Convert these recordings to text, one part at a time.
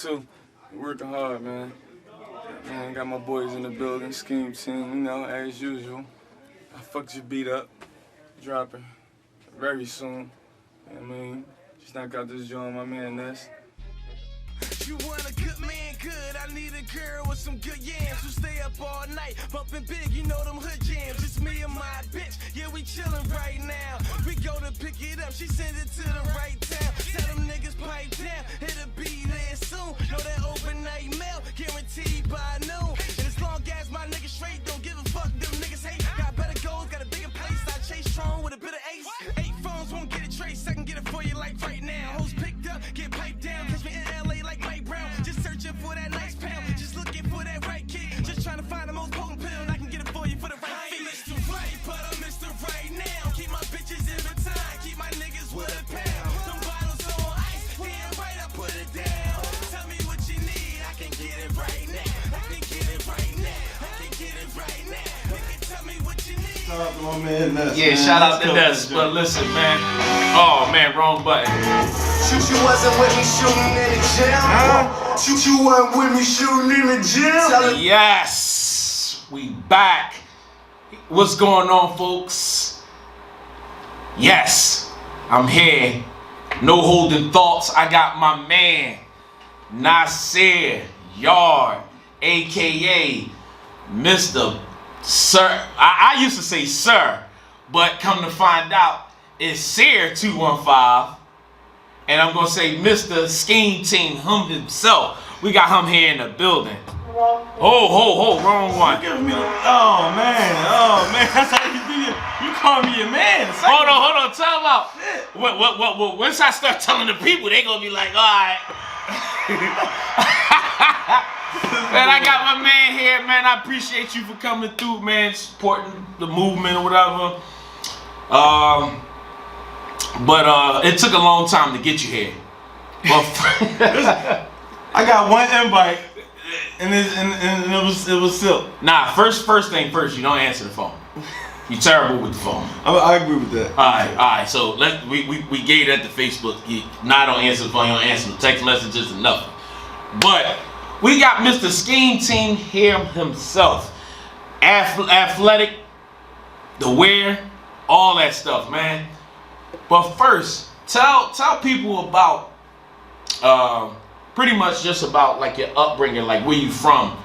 too. Working hard, man. Man, got my boys in the building, Skeem team, you know, as usual. I fucked your beat up, dropping very soon. You know what I mean? Just knock out this joint, my man, Ness. You want a good man, good. I need a girl with some good yams who stay up all night, bumping big, you know them hood jams. Just me and my bitch, yeah, we chillin' right now. We go to pick it up, she send it to the right town. Tell them niggas pipe down, it'll be there soon. Know that overnight mail, guaranteed by noon. And as long as my niggas straight, don't give a fuck, them niggas hate. Got better goals, got a bigger place, I chase strong with a bit of ace. 8 phones won't get a trace, I can get it for you like right now. Hoes picked up, get piped down, catch me in LA like Mike Brown. Just searching for that nice pound, just looking for that right kick. Just trying to find the most potent pill, and I can get it for you for the right fee. Mr. Right, but I'm Mr. Right now. Keep my bitches in time, keep my niggas with a pound. Them bottles on ice, damn right, I put it down. Tell me what you need, I can get it right now. I can get it right now, I can get it right now. Nigga, tell me what you need. Shout out to my man Ness. Yeah, shout out to Ness. But listen, man. Oh man, wrong button. Shoot, you wasn't with me shooting in the gym. Shoot, you wasn't with me shooting in the gym. Yes, we back. What's going on, folks? Yes, I'm here. No holding thoughts. I got my man Nasir Yard, aka Mr. Sir. I used to say Sir, but come to find out it's Sir 215. And I'm gonna say Mr. Skeem Team, him himself. We got him here in the building. Oh, wrong one. Oh man, that's how you do it. You call me your man. Hold on, tell him out. What, once I start telling the people, they gonna be like, all right. Man, I got my man here, man. I appreciate you for coming through, man, supporting the movement or whatever. But it took a long time to get you here. I got one invite, and it was silk. Nah, first thing first, you don't answer the phone. You terrible with the phone. I agree with that. All right. So we gave that to Facebook. Now don't answer the phone. You don't answer the text messages and nothing. But we got Mr. Skeem Team here himself, athletic, the wear, all that stuff, man. But first, tell people about pretty much just about like your upbringing, like where you from,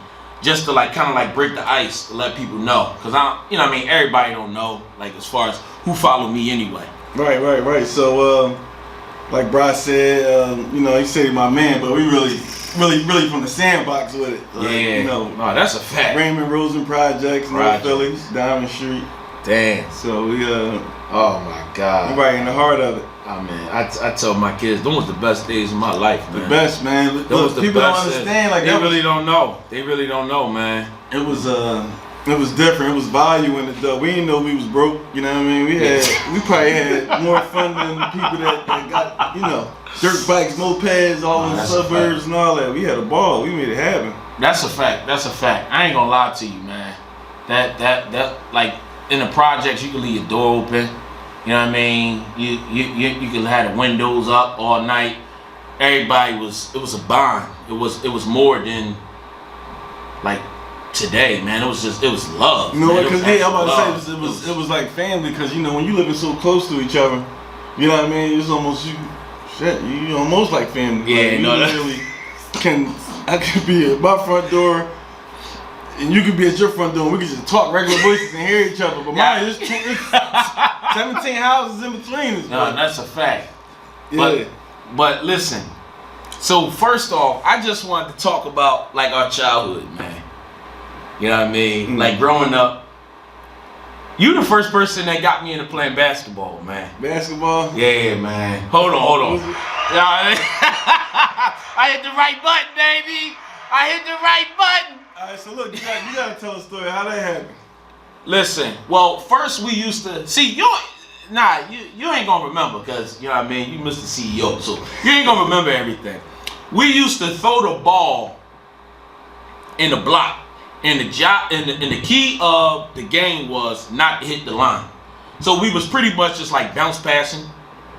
just to like kind of like break the ice to let people know, cause you know what I mean, everybody don't know like as far as who follow me anyway. Right. So like Bry said, you know, he said my man, but we really from the sandbox with it. Like, yeah, you know, no, that's a fact. Raymond Rosen Projects, North Philly, Diamond Street. Damn. So we oh my God. Right in the heart of it. Oh man, I tell my kids, those was the best days of my life, man. The best, man. Look, people don't understand. Like they really don't know. They really don't know, man. It was different. It was value in it though. We didn't know we was broke. You know what I mean? We probably had more fun than the people that got, you know, dirt bikes, mopeds, all in the suburbs and all that. We had a ball. We made it happen. That's a fact. I ain't gonna lie to you, man. That like in the projects, you can leave your door open. You know what I mean? You can have the windows up all night. Everybody it was a bond. It was more than like today, man. It was love. You know what? Because I'm about to say it was like family. Because you know when you living so close to each other, you know what I mean? It's almost you almost like family. Yeah, like, no, I could be at my front door. And you could be at your front door and we could just talk regular voices and hear each other. But mine is 17 houses in between us. No, that's a fact. Yeah. But listen, so first off, I just wanted to talk about like our childhood, man. You know what I mean? Mm-hmm. Like growing up, you the first person that got me into playing basketball, man. Basketball? Yeah, man. Hold on. I hit the right button, baby. I hit the right button. All right, so look, you gotta tell a story. How that happened? Listen, well, first we used to see you ain't gonna remember because you know what I mean. You Mr. CEO, so you ain't gonna remember everything. We used to throw the ball in the block, and the key of the game was not to hit the line. So we was pretty much just like bounce passing,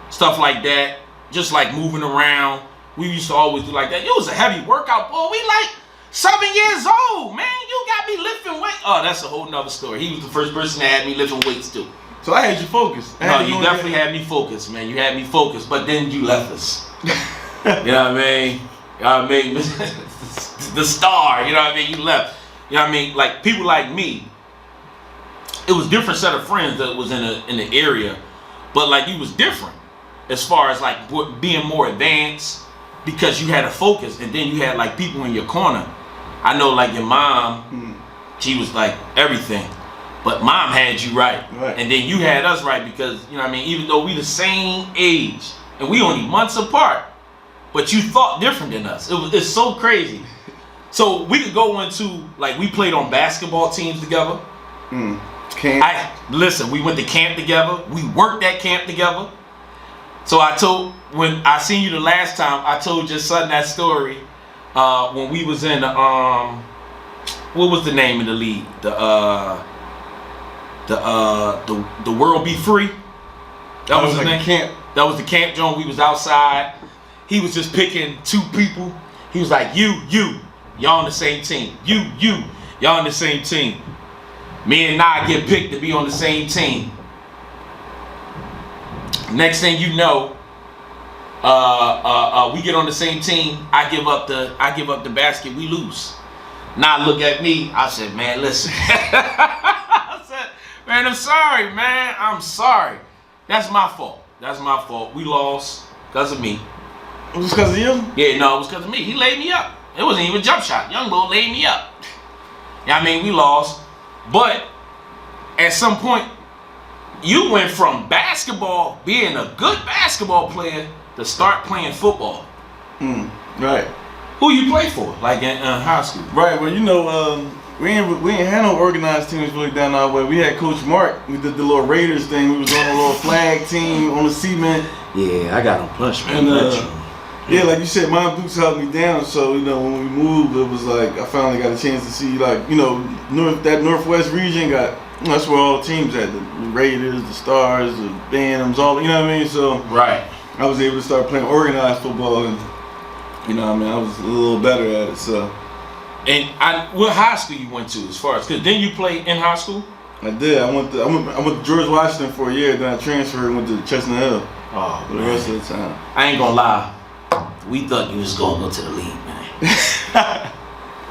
stuff like that, just like moving around. We used to always do like that. It was a heavy workout, boy. We like 7 years old, man. You got me lifting weights. Oh, that's a whole nother story. He was the first person that had me lifting weights too. So I had you focused. No, you definitely had me focused, man. You had me focused, but then you left us. You know what I mean? You know what I mean? The star, you know what I mean? You left. You know what I mean? Like people like me, it was different set of friends that was in the area, but like you was different as far as like being more advanced because you had a focus, and then you had like people in your corner. I know like your mom, she was like everything, but mom had you right, and then you had us right because you know what I mean. Even though we the same age and we only months apart, but you thought different than us. It's so crazy. So we could go into like we played on basketball teams together. Camp. We went to camp together. We worked at camp together. So when I seen you the last time, I told your son that story when we was in what was the name of the league? The World Be Free. That was his name. Camp. That was the camp joint. We was outside. He was just picking 2 people. He was like, y'all on the same team. Y'all on the same team. Me and I get picked to be on the same team. Next thing you know, we get on the same team. I give up the basket. We lose. Now look at me. I said, man, listen. I said, man, I'm sorry, man. I'm sorry. That's my fault. We lost because of me. It was because of you? Yeah, no, it was because of me. He laid me up. It wasn't even a jump shot. Young boy laid me up. Yeah, I mean, we lost. But at some point, you went from basketball, being a good basketball player, to start playing football. Right. Who you play for? Like in high school? Right. Well, you know, we ain't had no organized teams really down our way. We had Coach Mark. We did the little Raiders thing. We was on a little flag team on the cement. Yeah, I got on punch, man. Yeah, like you said, Mom Dukes held me down. So you know, when we moved, it was like I finally got a chance to see, like, you know, that Northwest region got. That's where all the teams at, the Raiders, the Stars, the Bantams, all, you know what I mean? So right. I was able to start playing organized football, and you know what I mean, I was a little better at it. So. And what high school you went to, as far as, because then you played in high school? I did. I went to George Washington for a year, then I transferred and went to Chestnut Hill for the rest of the time. I ain't gonna lie, we thought you was gonna go to the league, man.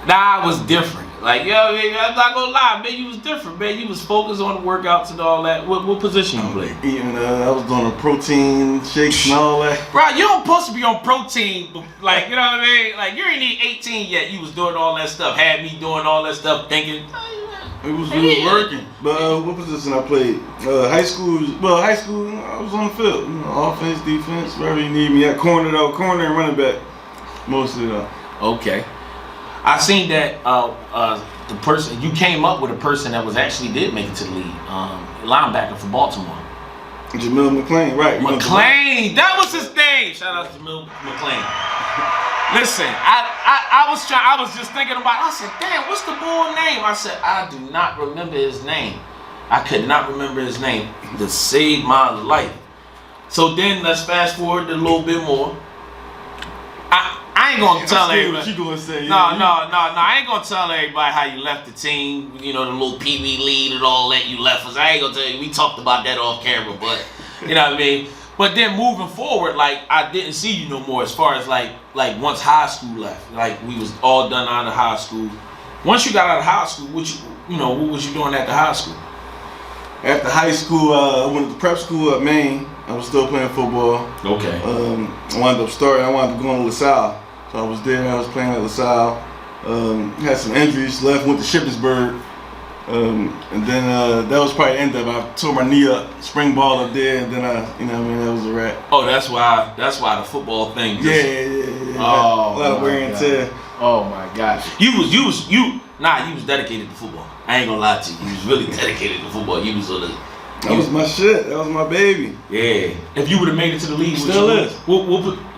Nah, I was different. Like, yo, I'm not gonna lie, man, you was different, man. You was focused on the workouts and all that. What position you played? Eating, I was doing the protein shakes and all that. Bro, you don't supposed to be on protein, like, you know what I mean? Like, you ain't even 18 yet. You was doing all that stuff, had me doing all that stuff, thinking. It was working. But what position I played? High school, I was on the field. You know, offense, defense, wherever you need me at. Corner and running back. Mostly though. Okay. I seen that the person you came up with, a person that did make it to the league, linebacker for Baltimore. Jamil McClain, right? McClain, that was his name. Shout out to Jamil McClain. Listen, I was just thinking about it. I said, damn, what's the boy name? I said, I do not remember his name. I could not remember his name to save my life. So then let's fast forward a little bit more. I ain't gonna tell everybody. What you gonna say? No. I ain't gonna tell everybody how you left the team. You know, the little Pee Wee lead and all that you left us. I ain't gonna tell you. We talked about that off camera, but you know what I mean. But then moving forward, like I didn't see you no more. As far as like once high school left, like we was all done out of high school. Once you got out of high school, what was you doing after high school? After high school, I went to prep school at Maine. I was still playing football. Okay. I wound up going to LaSalle. So I was there, I was playing at LaSalle. Had some injuries, left, went to Shippensburg. And then that was probably the end of it. I tore my knee up, spring ball up there, and then that was a wrap. Oh, that's why the football thing. Yeah. Oh, a lot of wear and tear. Oh my gosh. You was dedicated to football. I ain't gonna lie to you. You was really dedicated to football. You was That was my shit. That was my baby. Yeah. If you would have made it to the league, still is.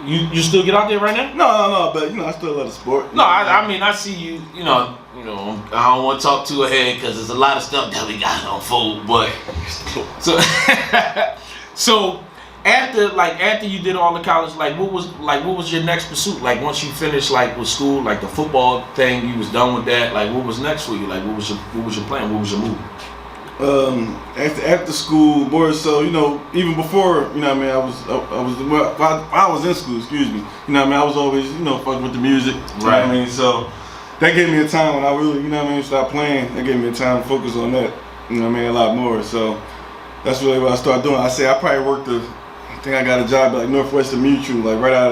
You still get out there right now? No. But I still love the sport. No, I mean I see you. You know. I don't want to talk too ahead because there's a lot of stuff that we got on fold. But so after you did all the college, what was your next pursuit? Like once you finished with school, like the football thing, you was done with that. Like what was next for you? Like what was your plan? What was your move? After school, more so, even before, I was in school, excuse me. I was always, fucking with the music. Right. So that gave me a time when I really, stopped playing. That gave me a time to focus on that, a lot more. So that's really what I started doing. I probably worked I think I got a job at Northwestern Mutual, right out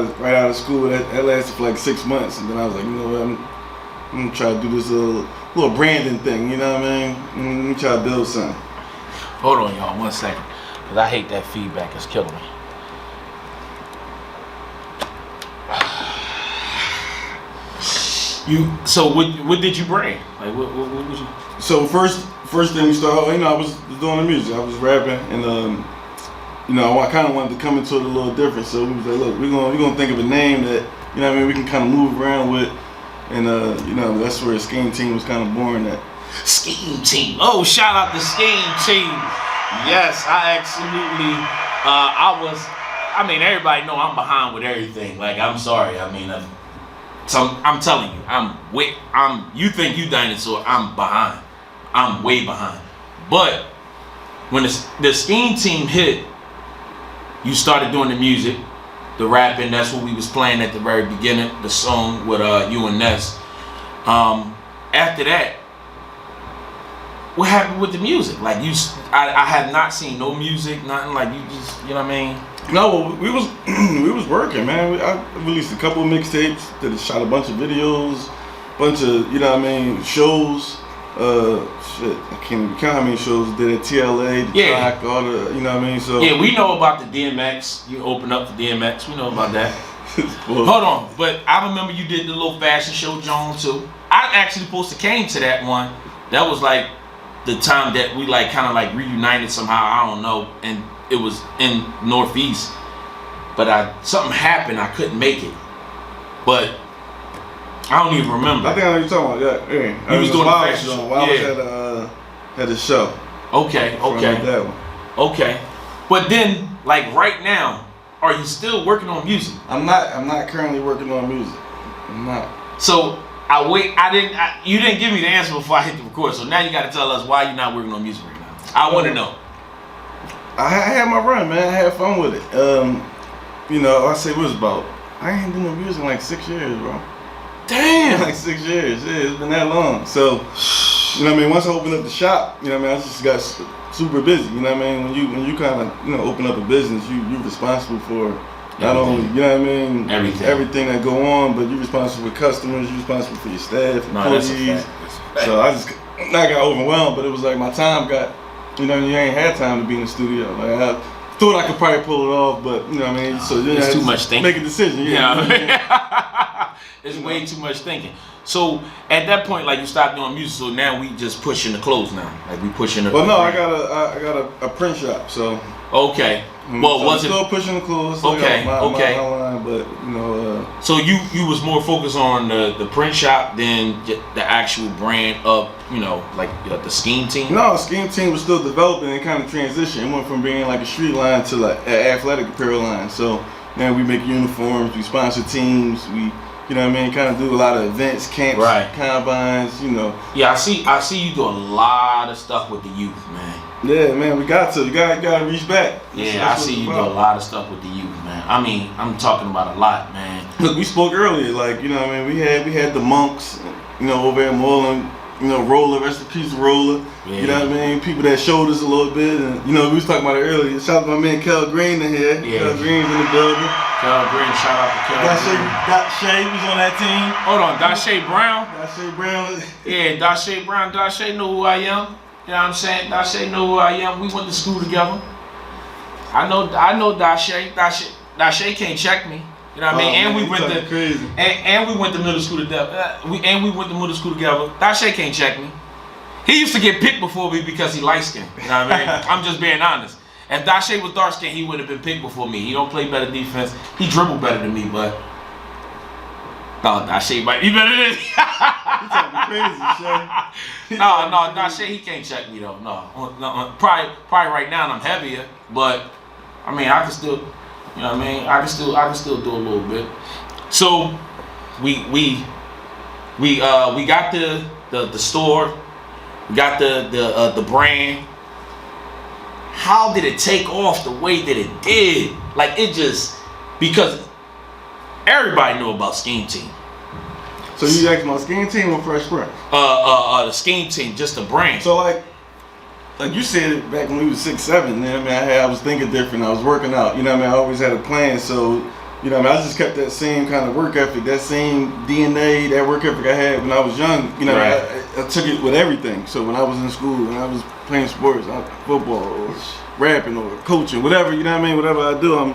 of school. That lasted for 6 months, and then I was like, you know what, I'm gonna try to do this little branding thing. You know what I mean? Let me try to build something. Hold on, y'all, 1 second, cause I hate that feedback. It's killing me. So what did you brand? Like what was you? So first thing we started, I was doing the music. I was rapping, and I kind of wanted to come into it a little different. So we was like, look, we're gonna think of a name that we can kind of move around with, and that's where the Skeem Team was kind of born. That Skeem Team. Oh, shout out to Skeem Team. Yes, I absolutely. Everybody know I'm behind with everything. Like I'm sorry. I'm telling you, you think you dinosaur, I'm behind. I'm way behind. But when the Skeem Team hit, you started doing the music, the rapping. That's what we was playing at the very beginning, the song with you and Ness. After that, what happened with the music? Like I had not seen no music, nothing. Like you just, you know what I mean? No, we was working, man. I released a couple of mixtapes. Shot a bunch of videos, bunch of shows. I can't even count how many shows did at TLA, the track, all the, So yeah, we know about the DMX. You opened up for DMX. We know about that. Hold on, but I remember you did the little fashion show, John, too. I actually supposed to came to that one. That was the time that we reunited somehow. I don't know, and it was in Northeast. But something happened. I couldn't make it, but I don't even remember. I think I know what you're talking about. Yeah. You was doing the fashion show. While I was at a show. Okay. That one. Okay. But then, right now, are you still working on music? I'm not currently working on music. I'm not. So you didn't give me the answer before I hit the record. So now you got to tell us why you're not working on music right now. I want to know. I had my run, man. I had fun with it. I say what it's about. I ain't doing no music in 6 years, bro. Damn. 6 years. Yeah, it's been that long. So, once I opened up the shop, I just got super busy. When you kind of, open up a business, you're responsible for not only, everything that go on, but you're responsible for customers, you're responsible for your staff, employees. So I got overwhelmed, but it was my time got, you ain't had time to be in the studio. I thought I could probably pull it off, but so it's too much thinking. Make a decision. It's way too much thinking. So at that point, you stopped doing music. So now we just pushing the clothes now. We pushing the. Well, no, I got a print shop. So okay. Well, was still pushing the clothes? Okay. My line, but So you was more focused on the print shop than the actual brand of the Skeem Team. No, Skeem Team was still developing and kind of transition. It went from being a street line to an athletic apparel line. So now we make uniforms. We sponsor teams. We kind of do a lot of events, camps, combines, Yeah, I see you do a lot of stuff with the youth, man. Yeah, man, we got to. You gotta reach back. Yeah, I see you do a lot of stuff with the youth, man. I'm talking about a lot, man. Look, we spoke earlier, we had the monks, over at Moreland, Roller, rest in peace, Roller. Yeah. People that showed us a little bit, and we was talking about it earlier. Shout out to my man Kel Green in here. Yeah. Kel Green's in the building. Kel Green, shout out to Kel Green. Dashay was on that team. Hold on, Dashay Brown. Dashay Brown. Yeah, Dashay Brown. Dashay know who I am. You know what I'm saying? Dashay know who I am. We went to school together. I know Dashay. Dashay can't check me. You know what I mean? And we went to crazy. And we went to middle school together. We went to middle school together. Dashay can't check me. He used to get picked before me because he light skinned. You know what I mean? I'm just being honest. If Dashay was dark skinned, he would have been picked before me. He don't play better defense. He dribbled better than me, but no, Dashay might be better than me. You talking crazy, Shay. No, Dashay, he can't check me though. No. Probably right now I'm heavier, but I mean, I can still, you know what I mean? I can still do a little bit. So we got the store, we got the brand. How did it take off the way that it did? Like it just, because everybody knew about Skeem Team. So you asked about Skeem Team or Fresh Prince? The Skeem Team, just the brand. So like you said it back when we was 6, 7. You know what I mean? I was thinking different. I was working out. You know what I mean? I always had a plan. So you know what I mean? I just kept that same kind of work ethic, that same DNA, that work ethic I had when I was young. You know, right. I took it with everything. So when I was in school, when I was playing sports, football, or rapping, or coaching, whatever. You know what I mean? Whatever I do, I'm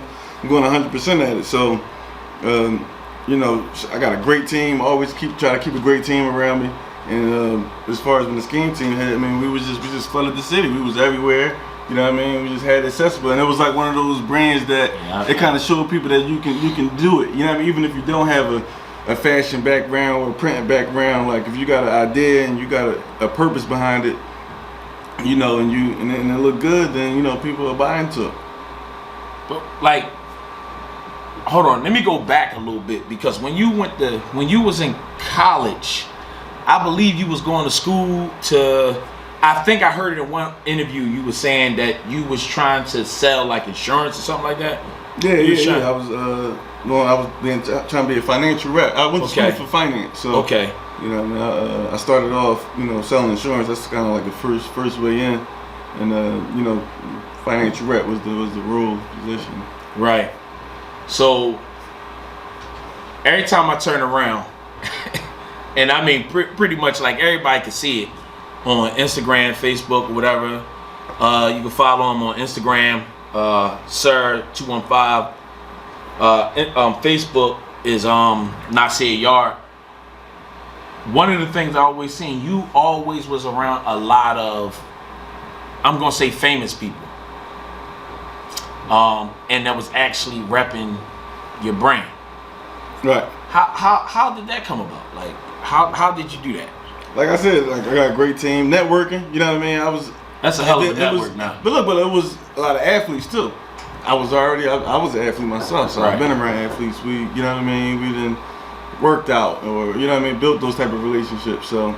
going 100% at it. So. You know, I got a great team. I always try to keep a great team around me. And as far as when the Skeem Team had, I mean, we just flooded the city. We was everywhere. You know what I mean? We just had it accessible, and it was like one of those brands that it kind of showed people that you can do it. You know what I mean? Even if you don't have a fashion background or a printing background, like if you got an idea and you got a purpose behind it, you know, and it look good, then you know people are buying to it. But like. Hold on, let me go back a little bit, because when you was in college, I believe you was going to school to, I think I heard it in one interview, you were saying that you was trying to sell like insurance or something like that. Yeah. I was trying to be a financial rep. I went to school for finance, so you know, I mean, I started off, you know, selling insurance. That's kind of like the first way in, and you know, financial rep was the role position. Right. So every time I turn around, and I mean pretty much like everybody can see it on Instagram, Facebook, or whatever. You can follow him on Instagram, Sir215. Facebook is Nasir Yard. One of the things I always seen, you always was around a lot of, I'm gonna say, famous people. And that was actually repping your brand. Right. How did that come about? Like how did you do that? Like I said, like I got a great team, networking. You know what I mean? That's a hell of a network now. But it was a lot of athletes too. I was an athlete myself, so I've been around athletes. You know what I mean? We done worked out, or you know what I mean, built those type of relationships. So.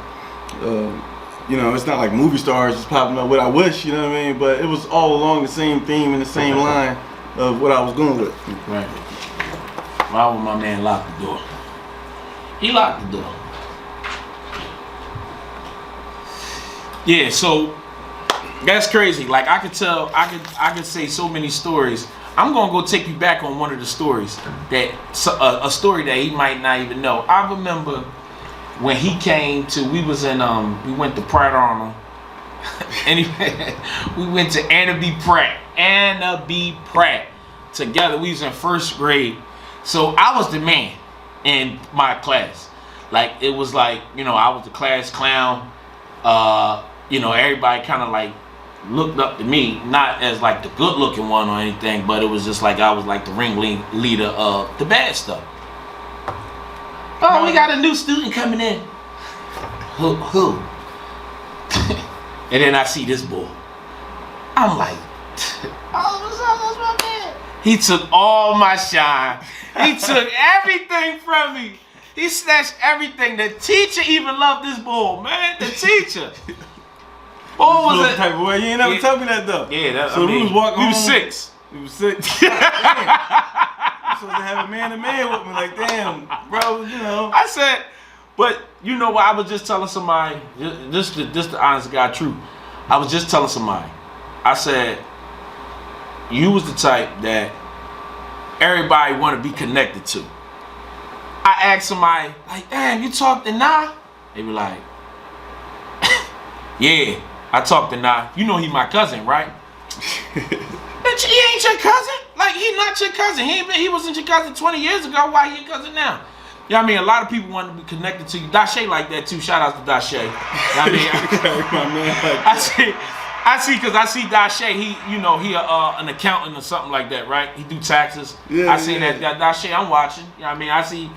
You know, it's not like movie stars just popping up with I wish, you know what I mean? But it was all along the same theme and the same line of what I was going with. Right. Why would my man lock the door? He locked the door. Yeah, so that's crazy. Like I could say so many stories. I'm gonna go take you back on one of the stories that a story that he might not even know. I remember when he came to, we went to Pratt Arnold. Anyway, we went to Anna B. Pratt together. We was in first grade. So I was the man in my class. Like, it was like, you know, I was the class clown. You know, everybody kind of like looked up to me, not as like the good looking one or anything, but it was just like I was like the ringleader of the bad stuff. Oh, we got a new student coming in. Who? And then I see this boy. I'm like, oh, what's up? That's my man. He took all my shine. He took everything from me. He snatched everything. The teacher even loved this boy, man. The teacher. Boy was a type of way. You ain't never told me that though. Yeah, that, so we was walking. We was 6. We was 6. I'm supposed to have a man-to-man with me, like, damn, bro, you know. I said, but you know what? I was just telling somebody, this the honest God truth. I was just telling somebody. I said, you was the type that everybody want to be connected to. I asked somebody, like, damn, you talk to Nah? They be like, yeah, I talk to Nah. You know he my cousin, right? Bitch, he ain't your cousin. Like, he not your cousin. He wasn't your cousin 20 years ago. Why he your cousin now? You know what I mean? A lot of people want to be connected to you. Dashe like that too. Shout out to Dashe. You know what I mean? I see, because I see Dashe. He, you know, he an accountant or something like that, right? He do taxes. Yeah, I see that Dashe. I'm watching. You know what I mean? I see.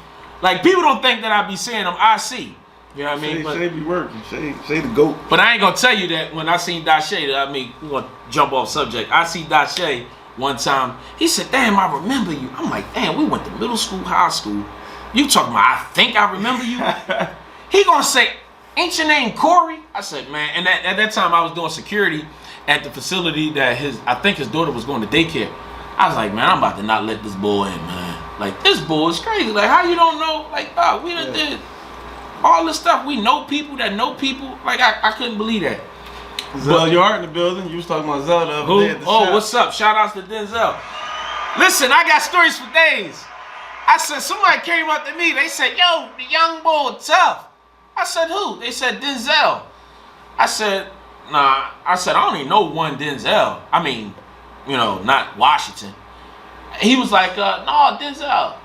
Like, people don't think that I be saying them. I see. You know what I mean? Shay be working. Shay the GOAT. But I ain't gonna tell you that when I seen Dashe, I mean, we're gonna jump off subject. I see Dashe one time. He said, damn, I remember you. I'm like, damn, we went to middle school, high school. You talking about, I think I remember you? He gonna say, ain't your name Corey? I said, man, and at that time I was doing security at the facility that I think his daughter was going to daycare. I was like, man, I'm about to not let this boy in, man. Like, this boy is crazy. Like, how you don't know? Like, we done did all this stuff. We know people that know people. Like, I couldn't believe that. Zell Yard in the building. You was talking about Zell the other day at the shop. What's up? Shout outs to Denzel. Listen, I got stories for days. I said, somebody came up to me. They said, yo, the young boy tough. I said, who? They said, Denzel. I said, nah. I said, I only know one Denzel. I mean, you know, not Washington. He was like, no, Denzel.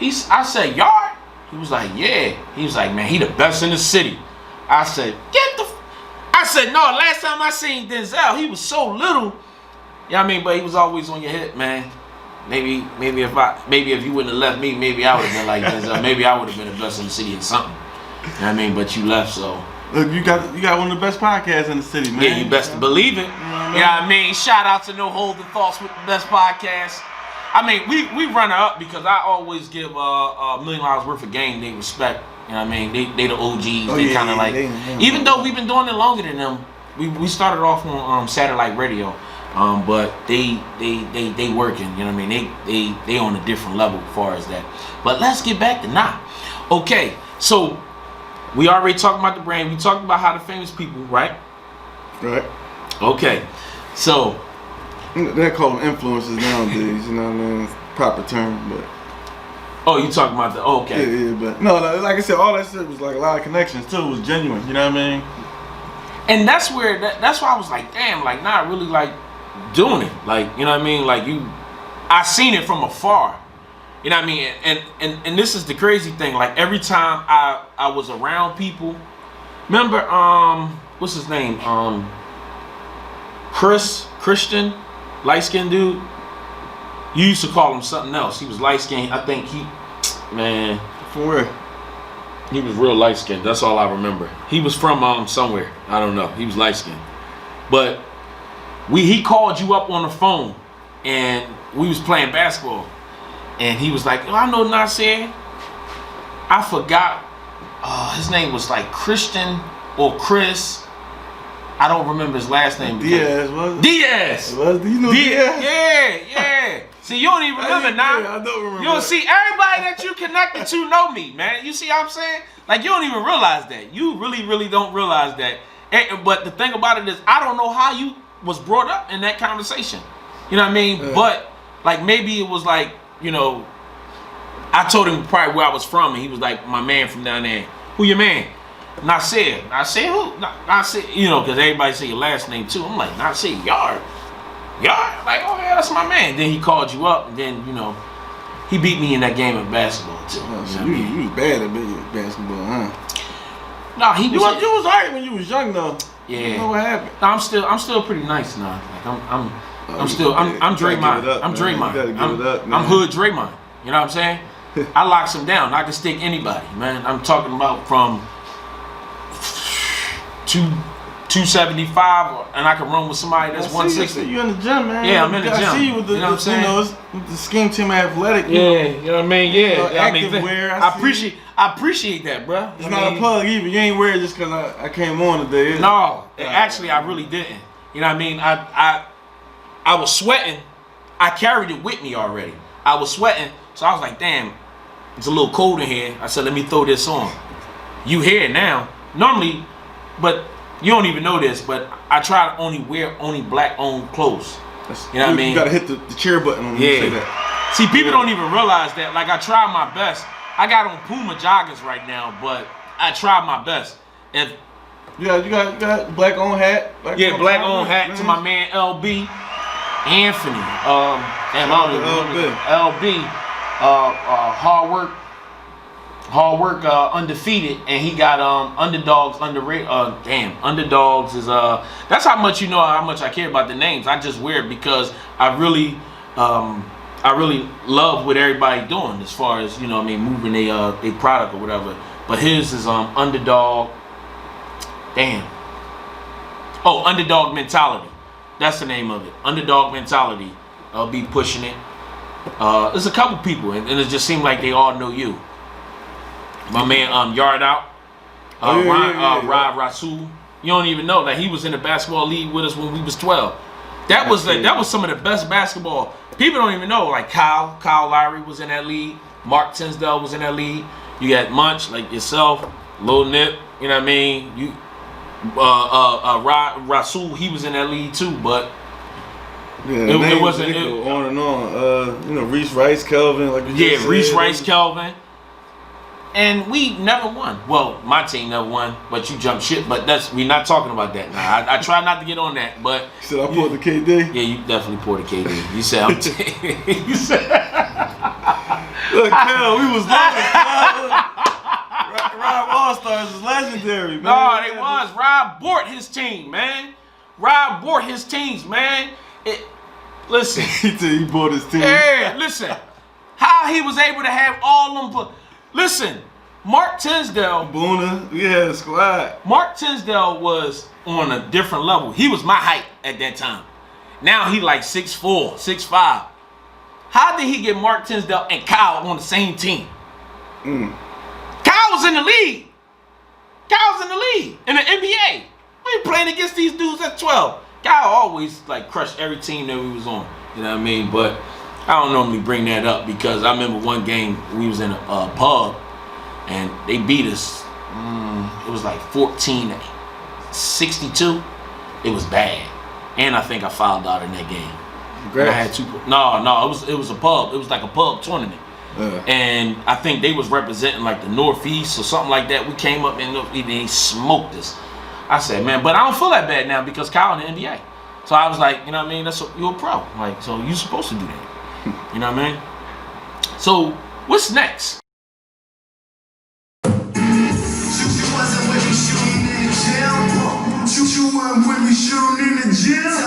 I said, Yard? He was like, yeah. He was like, man, he the best in the city. I said, I said, no, last time I seen Denzel, he was so little. You know what I mean? But he was always on your hip, man. Maybe if you wouldn't have left me, maybe I would have been like Denzel. Maybe I would have been the best in the city or something. You know what I mean? But you left, so. Look, you got one of the best podcasts in the city, man. Yeah, you best to believe it. You know what I mean? Shout out to No Holding Thoughts with the best podcast. I mean, we run her up because I always give $1 million worth of game they respect. You know what I mean? They the OGs. They kind of like, even though we've been doing it longer than them, we started off on satellite radio, but they working. You know what I mean? They on a different level as far as that. But let's get back to now. Okay, so we already talked about the brand. We talked about how the famous people, right? Right. Okay, so they call them influencers nowadays. You know what I mean? Proper term, but. Oh, you talking about the okay? Yeah, but no, like I said, all that shit was like a lot of connections too. It was genuine, you know what I mean? And that's where that's why I was like, damn, like not really like doing it, like you know what I mean? Like I seen it from afar, you know what I mean? And this is the crazy thing. Like every time I was around people, remember what's his name? Christian, light skinned dude. You used to call him something else. He was light skinned. I think man. From where? He was real light skinned. That's all I remember. He was from somewhere. I don't know. He was light skinned. But he called you up on the phone and we was playing basketball. And he was like, oh, I know Nasir. I forgot. His name was like Christian or Chris. I don't remember his last name. Diaz, was it? Diaz. You know Diaz? Yeah. See, you don't even remember now. Yeah, I don't remember. You don't see everybody that you connected to know me, man. You see what I'm saying? Like you don't even realize that. You really don't realize that. But the thing about it is, I don't know how you was brought up in that conversation. You know what I mean? Yeah. But like maybe it was like, you know, I told him probably where I was from, and he was like, my man from down there. Who your man? Nasir. Nasir who? Nasir, you know, because everybody say your last name too. I'm like, Nasir Yard. Like, oh yeah, that's my man. Then he called you up, and then, you know, he beat me in that game of basketball too. Oh, so you was bad at basketball, huh? No, he was. You was alright when you was young though. Yeah. You know what happened? No, I'm still pretty nice now. Like I'm Draymond. I'm Draymond. I'm hood Draymond. You know what I'm saying? I locks him down. I can stick anybody, man. I'm talking about from 275, and I can run with somebody that's 160. You in the gym, man. Yeah, I'm in the gym. I see you with the, you know what I'm saying? You know, with the Skeem Team Athletic. Yeah, you know what I mean? Yeah. Active wear. I appreciate that, bro. It's not a plug either. You ain't wear it just because I came on today. No, actually, I really didn't. You know what I mean? I was sweating. I carried it with me already. I was sweating, so I was like, damn, it's a little cold in here. I said, let me throw this on. You hear it now. Normally, but you don't even know this, but I try to only wear black-owned clothes. You know what I mean? You gotta hit the cheer button when you say that. See, people don't even realize that. Like, I try my best. I got on Puma joggers right now, but I try my best. If you got black-owned hat. Black-owned hat to my man LB. Anthony. I don't even remember. LB. Hard work, undefeated, and he got underdogs underrated. Underdogs is that's how much you know how much I care about the names. I just wear it because I really love what everybody doing as far as, you know what I mean, moving a product or whatever. But his is underdog. Underdog mentality. That's the name of it. Underdog mentality. be pushing it. There's a couple people, and it just seemed like they all know you. My man, Yard Out, Rob Rasul. You don't even know that he was in the basketball league with us when we was 12. That was some of the best basketball. People don't even know. Like Kyle Lowry was in that league. Mark Tinsdale was in that league. You got Munch, like yourself, Lil Nip. You know what I mean? You, Rasul, he was in that league too, but it wasn't. On and on. Reese Rice, Kelvin, like you just said. Reese Rice, Kelvin. And we never won. Well, my team never won, but you jumped shit. But we're not talking about that now. I try not to get on that, but you said I poured the KD. Yeah, you definitely poured the KD. You said you said. Look, Kel, we was loving Rob All Stars is legendary, man. No, they was. Rob bought his team, man. Rob bought his teams, man. Listen. He bought his team. Yeah, listen. How he was able to have all them. Listen, Mark Tinsdale. Boona, we had a squad. Mark Tinsdale was on a different level. He was my height at that time. Now he like 6'4", 6'5". How did he get Mark Tinsdale and Kyle on the same team? Kyle was in the league. Kyle's in the league, in the NBA. We ain't playing against these dudes at 12. Kyle always like crushed every team that we was on. You know what I mean? But I don't normally bring that up because I remember one game we was in a pub and they beat us. It was like 14-62. It was bad, and I think I fouled out in that game. I had two. No, it was a pub. It was like a pub tournament, and I think they was representing like the Northeast or something like that. We came up and they smoked us. I said, man, but I don't feel that bad now because Kyle in the NBA. So I was like, you know what I mean? You're a pro, like, so you're supposed to do that. You know what I mean? So what's next?